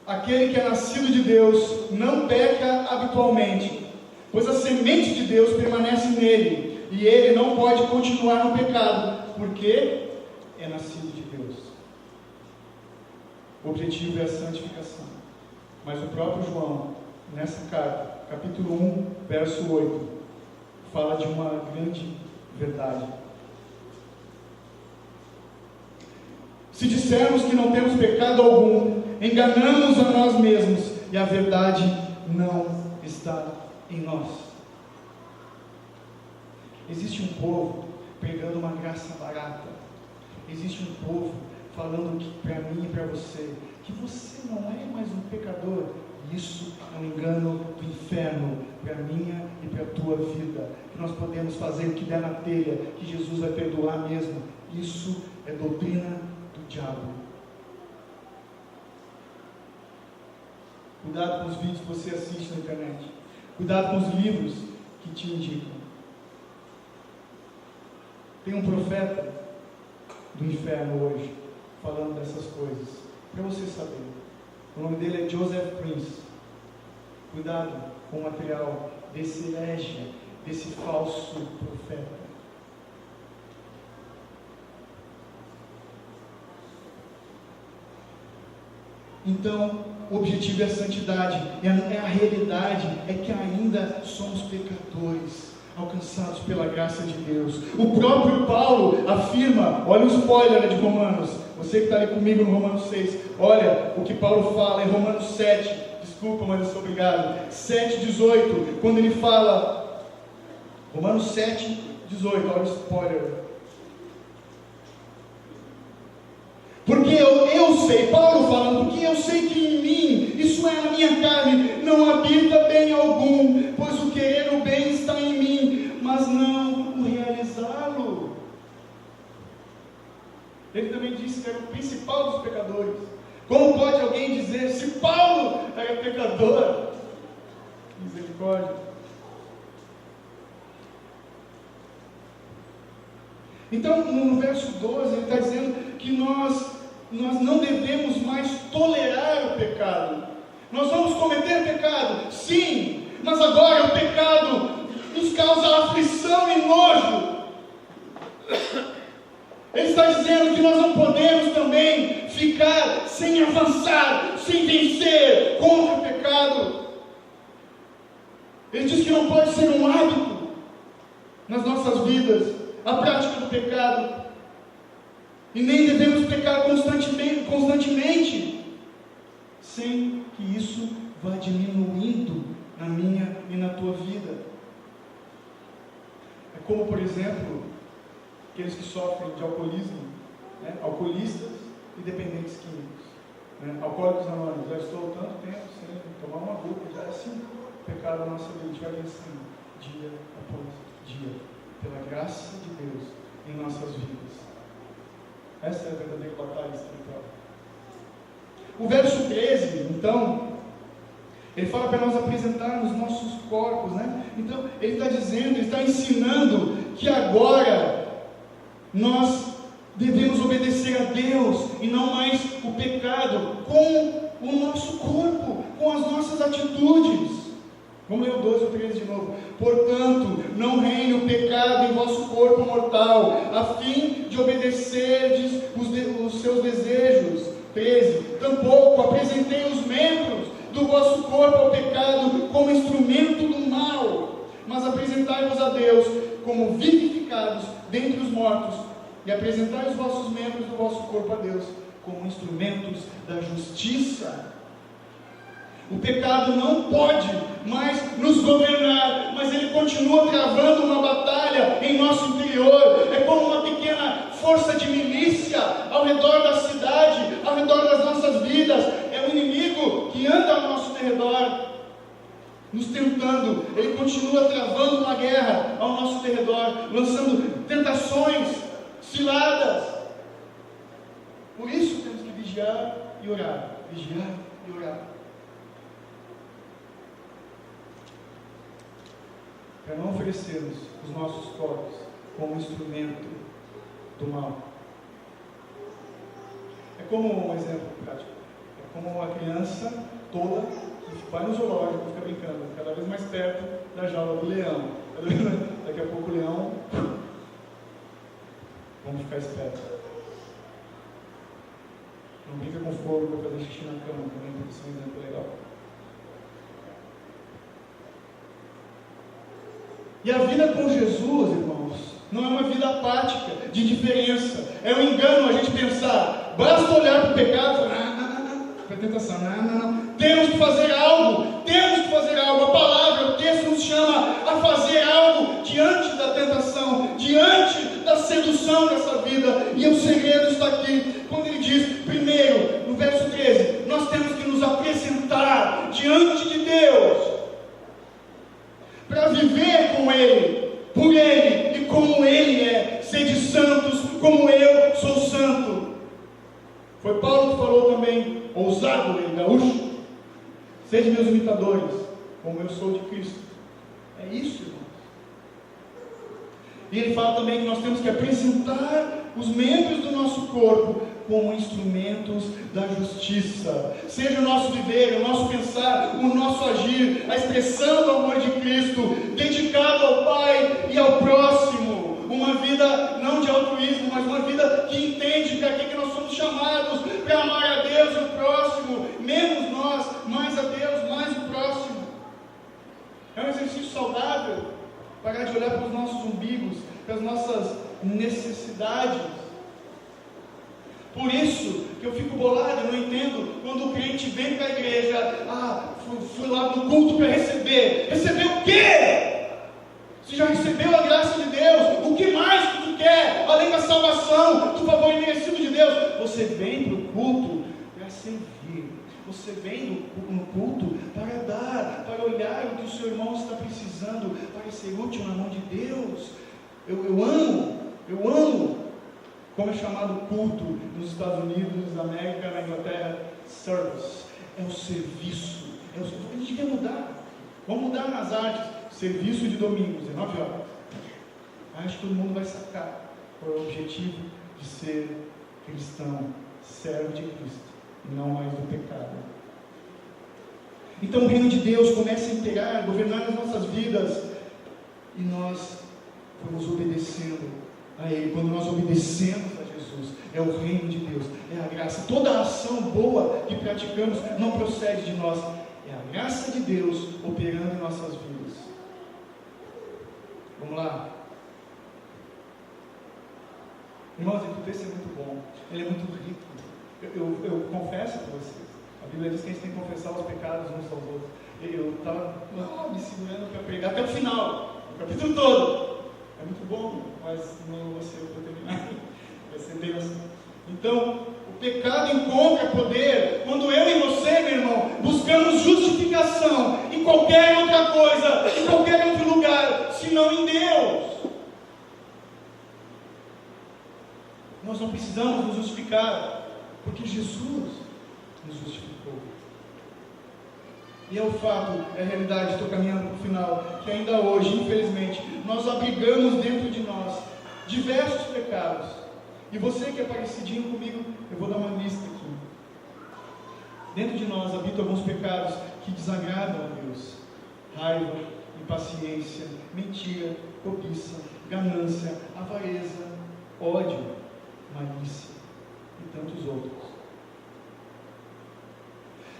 Aquele que é nascido de Deus não peca habitualmente, pois a semente de Deus permanece nele, e ele não pode continuar no pecado, porque é nascido de Deus. O objetivo é a santificação. Mas o próprio João, nessa carta, capítulo 1, verso 8, fala de uma grande verdade. Se dissermos que não temos pecado algum, enganamos a nós mesmos, e a verdade não está em nós. Existe um povo pregando uma graça barata. Existe um povo falando para mim e para você, que você não é mais um pecador. Isso é um engano do inferno para a minha e para a tua vida. Que nós podemos fazer o que der na telha, que Jesus vai perdoar mesmo. Isso é doutrina do diabo. Cuidado com os vídeos que você assiste na internet. Cuidado com os livros que te indicam. Tem um profeta do inferno hoje falando dessas coisas, para você saber. O nome dele é Joseph Prince. Cuidado com o material desse herege, desse falso profeta. Então, o objetivo é a santidade, a realidade é que ainda somos pecadores, alcançados pela graça de Deus. O próprio Paulo afirma, olha o spoiler de Romanos, você que está ali comigo no Romanos 6, olha o que Paulo fala em Romanos 7, desculpa, mas eu sou obrigado, 7,18, quando ele fala, Romanos 7, 18, olha o spoiler. Porque eu sei, Paulo falando, porque eu sei que em mim, isso é na minha carne, não habita bem algum, pois o querer o bem está em mim, mas não o realizá-lo. Ele também disse que era o principal dos pecadores. Como pode alguém dizer, se Paulo era pecador? Misericórdia. Então, no verso 12, ele está dizendo que nós não devemos mais tolerar o pecado. Nós vamos cometer pecado, sim, mas agora o pecado nos causa aflição e nojo. Ele está dizendo que nós não podemos também ficar sem avançar, sem vencer contra o pecado. Ele diz que não pode ser um hábito nas nossas vidas a prática do pecado, e nem devemos pecar constantemente, sem que isso vá diminuindo na minha e na tua vida. É como, por exemplo, aqueles que sofrem de alcoolismo, né? Alcoolistas e dependentes químicos, né? Alcoólicos Anônimos, já estou há tanto tempo sem tomar uma gota, já é assim o pecado da nossa vida, a gente vai vencendo dia após dia, pela graça de Deus em nossas vidas. Essa é a verdadeira batalha espiritual. O verso 13, então, ele fala para nós apresentarmos nossos corpos, né? Então, ele está dizendo, ele está ensinando que agora nós devemos obedecer a Deus e não mais o pecado com o nosso corpo, com as nossas atitudes. Vamos ler o 12 ou 13 de novo. Portanto, não reine o pecado em vosso corpo mortal, a fim de obedecerdes os seus desejos. 13. Tampouco apresentei os membros do vosso corpo ao pecado como instrumento do mal, mas apresentai-vos a Deus como vivificados dentre os mortos, e apresentai os vossos membros do vosso corpo a Deus como instrumentos da justiça. O pecado não pode mais nos governar, mas ele continua travando uma batalha em nosso interior. É como uma pequena força de milícia ao redor da cidade, ao redor das nossas vidas. É o inimigo que anda ao nosso redor. nos tentando, Ele continua travando uma guerra ao nosso derredor, lançando tentações, ciladas. Por isso temos que vigiar e orar, vigiar e orar. Para não oferecermos os nossos corpos como instrumento do mal. É como um exemplo prático. É como uma criança tola que vai no zoológico, fica brincando, cada vez mais perto da jaula do leão. Daqui a pouco o leão... Vamos ficar espertos. Não brinca com fogo para fazer xixi na cama, também, porque isso é um exemplo legal. E a vida com Jesus, irmãos, não é uma vida apática, de indiferença. É um engano a gente pensar, basta olhar para o pecado e falar, para a tentação, não. Temos que fazer algo. A palavra, o texto nos chama a fazer algo diante da tentação, diante da sedução dessa vida. E o segredo está aqui, quando ele diz, primeiro, no verso 13, nós temos que nos apresentar diante de Deus, para viver com Ele, por Ele e como Ele é. Sede santos, como eu sou santo. Foi Paulo que falou também, ousado, ele gaúcho. Sede meus imitadores, como eu sou de Cristo. É isso, irmãos. E ele fala também que nós temos que apresentar os membros do nosso corpo como instrumentos da justiça. Seja o nosso viver, o nosso pensar, o nosso agir, a expressão do amor de Cristo, dedicado ao Pai e ao próximo. Uma vida não de altruísmo, mas uma vida que entende que aqui que nós somos chamados para amar a Deus e o próximo, menos nós, mais a Deus, mais o próximo. É um exercício saudável parar de olhar para os nossos umbigos, para as nossas necessidades. Por isso que eu fico bolado, eu não entendo quando o crente vem para a igreja, fui lá no culto para receber. Receber o quê? Você já recebeu a graça de Deus, o que mais que tu quer, além da salvação, do favor imerecido de Deus? Você vem para o culto para servir, você vem no culto para dar, para olhar o que o seu irmão está precisando, para ser útil na mão de Deus. Eu amo, como é chamado culto nos Estados Unidos, na América, na Inglaterra, service, é o serviço, a gente quer mudar, vamos mudar nas artes. Serviço de domingo, 19 horas. Acho que todo mundo vai sacar qual é o objetivo de ser cristão, servo de Cristo, e não mais do pecado. Então o reino de Deus começa a imperar, governar as nossas vidas, e nós vamos obedecendo a Ele. Quando nós obedecemos a Jesus, é o reino de Deus, é a graça. Toda a ação boa que praticamos não procede de nós, é a graça de Deus operando em nossas vidas. Vamos lá. Irmãos, o texto é muito bom, ele é muito rico. Eu confesso para vocês, a Bíblia diz que a gente tem que confessar os pecados uns aos outros. Eu estava me segurando para pregar até o final, o capítulo todo. É muito bom, mas não vou ser para terminar. Vai ser Deus. Então, o pecado encontra poder quando eu e você, meu irmão, buscamos justificação em qualquer outra coisa, em qualquer outro lugar, senão em Deus. Nós não precisamos nos justificar, porque Jesus nos justificou. E é o fato, é a realidade, estou caminhando para o final, que ainda hoje, infelizmente, nós abrigamos dentro de nós diversos pecados. E você que é parecidinho comigo, eu vou dar uma lista aqui. Dentro de nós habitam alguns pecados que desagradam a Deus: raiva, impaciência, mentira, cobiça, ganância, avareza, ódio, malícia e tantos outros.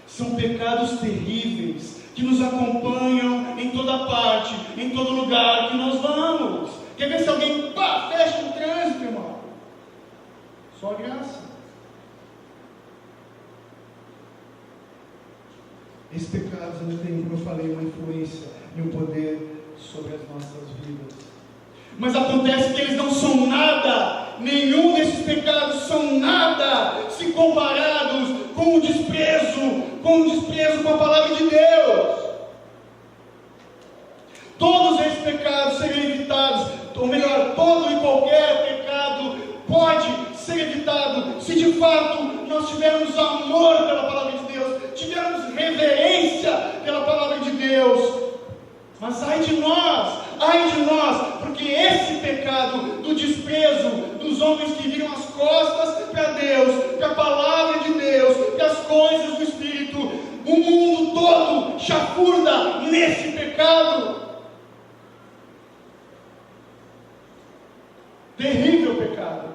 São pecados terríveis que nos acompanham em toda parte, em todo lugar que nós vamos. Quer ver se alguém fecha o trânsito, irmão? Só a graça. Esses pecados eles têm, como eu falei, uma influência e um poder sobre as nossas vidas. Mas acontece que eles não são nada, nenhum desses pecados são nada, se comparados com o desprezo com a palavra de Deus. ser evitado se de fato nós tivermos amor pela palavra de Deus, tivermos reverência pela palavra de Deus. Mas ai de nós, porque esse pecado do desprezo dos homens que viram as costas para Deus, para a palavra de Deus, para as coisas do Espírito, o mundo todo chafurda nesse pecado. Terrível pecado.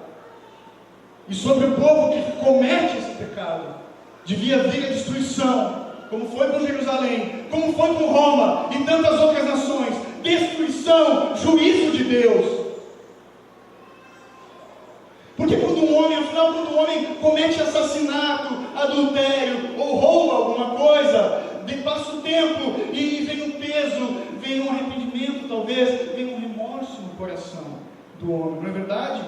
E sobre o povo que comete esse pecado, devia vir a destruição, como foi com Jerusalém, como foi com Roma e tantas outras nações. Destruição, juízo de Deus. Porque quando um homem comete assassinato, adultério ou rouba alguma coisa, passa o tempo e vem um peso, vem um arrependimento, talvez, vem um remorso no coração do homem, não é verdade?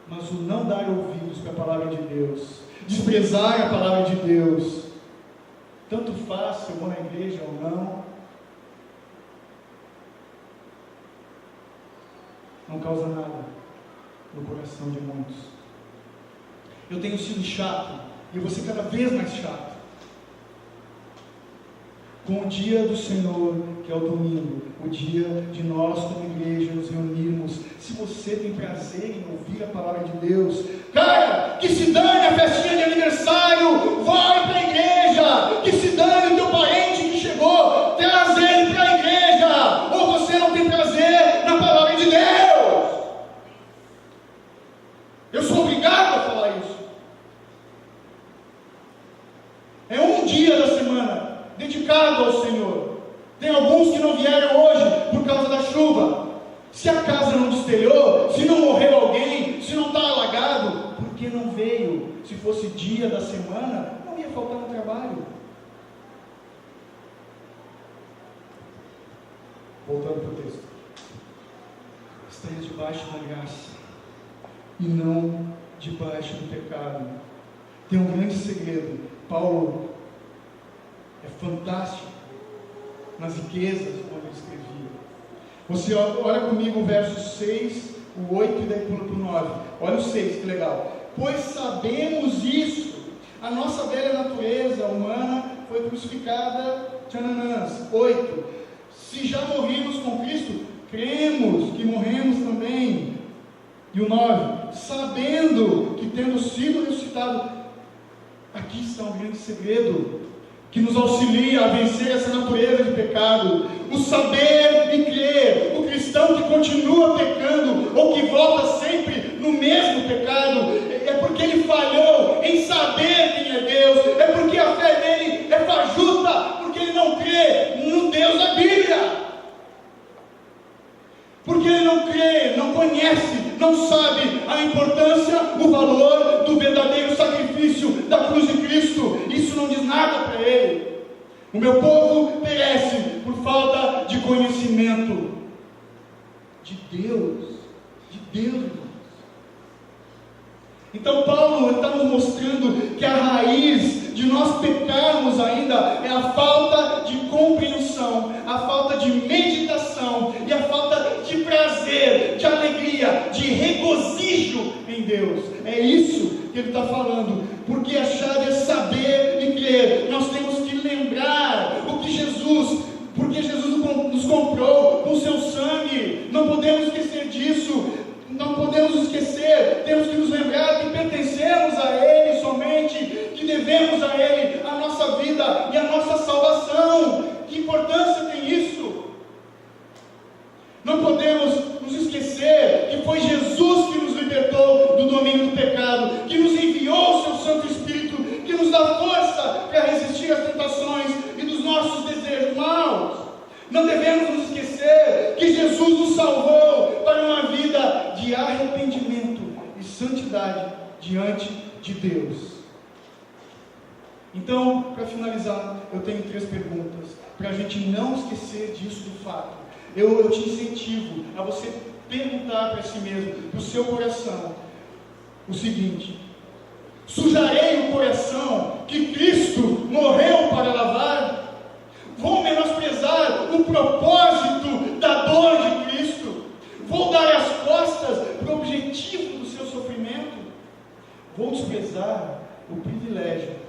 Mas o não dar ouvidos para a palavra de Deus, desprezar a palavra de Deus, tanto faz se eu vou na igreja ou não causa nada no coração de muitos. Eu tenho sido chato, e eu vou ser cada vez mais chato com o dia do Senhor, que é o domingo, o dia de nós como igreja nos reunirmos. Se você tem prazer em ouvir a palavra de Deus, cara, que se dane a festinha de aniversário, vai para a igreja. Que se dane o teu parente que chegou, traz ele para a igreja. Ou você não tem prazer na palavra de Deus? Eu sou obrigado a falar isso. É um dia da semana dedicado ao Senhor. Tem alguns que não vieram hoje por causa da chuva. Se a casa não destelhou, se não morreu alguém, se não está alagado, por que não veio? Se fosse dia da semana, não ia faltar no trabalho. Voltando para o texto. Esteja debaixo da graça e não debaixo do pecado. Tem um grande segredo. Paulo é fantástico nas riquezas quando ele escrevia. Você olha comigo o verso 6, o 8 e daí pula para o 9. Olha o 6, que legal. Pois sabemos isso, a nossa velha natureza humana foi crucificada, 8. Se já morrimos com Cristo, cremos que morremos também. E o 9, sabendo que tendo sido ressuscitado, aqui está um grande segredo que nos auxilia a vencer essa natureza de pecado, o saber e crer. O cristão que continua pecando ou que volta sempre no mesmo pecado, é porque ele falhou em saber quem é Deus, é porque a fé dele é fajuta, porque ele não crê no Deus da Bíblia, porque ele não crê, não conhece, não sabe a importância, o valor do verdadeiro sacrifício da cruz de Cristo. Isso não diz nada para ele. O meu povo perece por falta de conhecimento de Deus, irmãos. Então Paulo está nos mostrando que a raiz de nós pecarmos ainda é a falta de compreensão, a falta de meditação e a falta de prazer, de alegria, de regozijo em Deus. É isso que ele está falando, porque a chave é saber e crer. Nós temos que lembrar o que porque Jesus nos comprou com o seu sangue. Não podemos esquecer disso. Não podemos esquecer, temos que nos lembrar que pertencemos a Ele somente, que devemos a Ele a nossa vida e a nossa salvação. Que importância tem isso? Não podemos nos esquecer que foi Jesus que nos libertou do domínio do pecado, que nos enviou o seu Santo Espírito, que nos dá força para resistir às tentações e dos nossos desejos maus. Não devemos nos esquecer que Jesus nos salvou para uma vida de arrependimento e santidade diante de Deus. Então, para finalizar, eu tenho 3 perguntas, para a gente não esquecer disso do fato. Eu te incentivo a você perguntar para si mesmo, para o seu coração, o seguinte: sujarei o coração que Cristo morreu para lavar? Vou menosprezar o propósito da dor de Cristo? Vou dar as costas para o objetivo alcançar o privilégio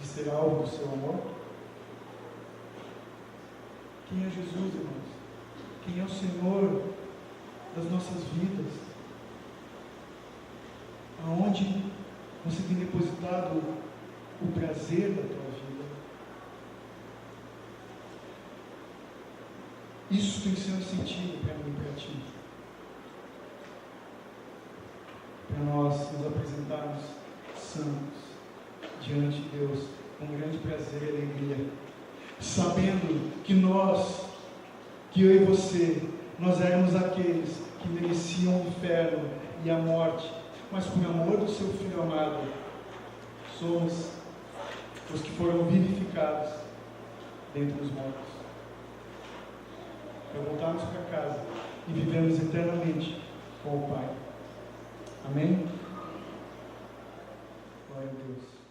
de ser alvo do seu amor? Quem é Jesus, irmãos? Quem é o Senhor das nossas vidas? Aonde você tem depositado o prazer da tua vida? Isso tem que ser um sentido para mim e para ti. Para nós nos apresentarmos santos diante de Deus com grande prazer e alegria, sabendo que nós, que eu e você, nós éramos aqueles que mereciam o inferno e a morte, mas por amor do seu Filho amado, somos os que foram vivificados dentre os mortos, para voltarmos para casa e vivermos eternamente com o Pai. Amém? Glória a Deus.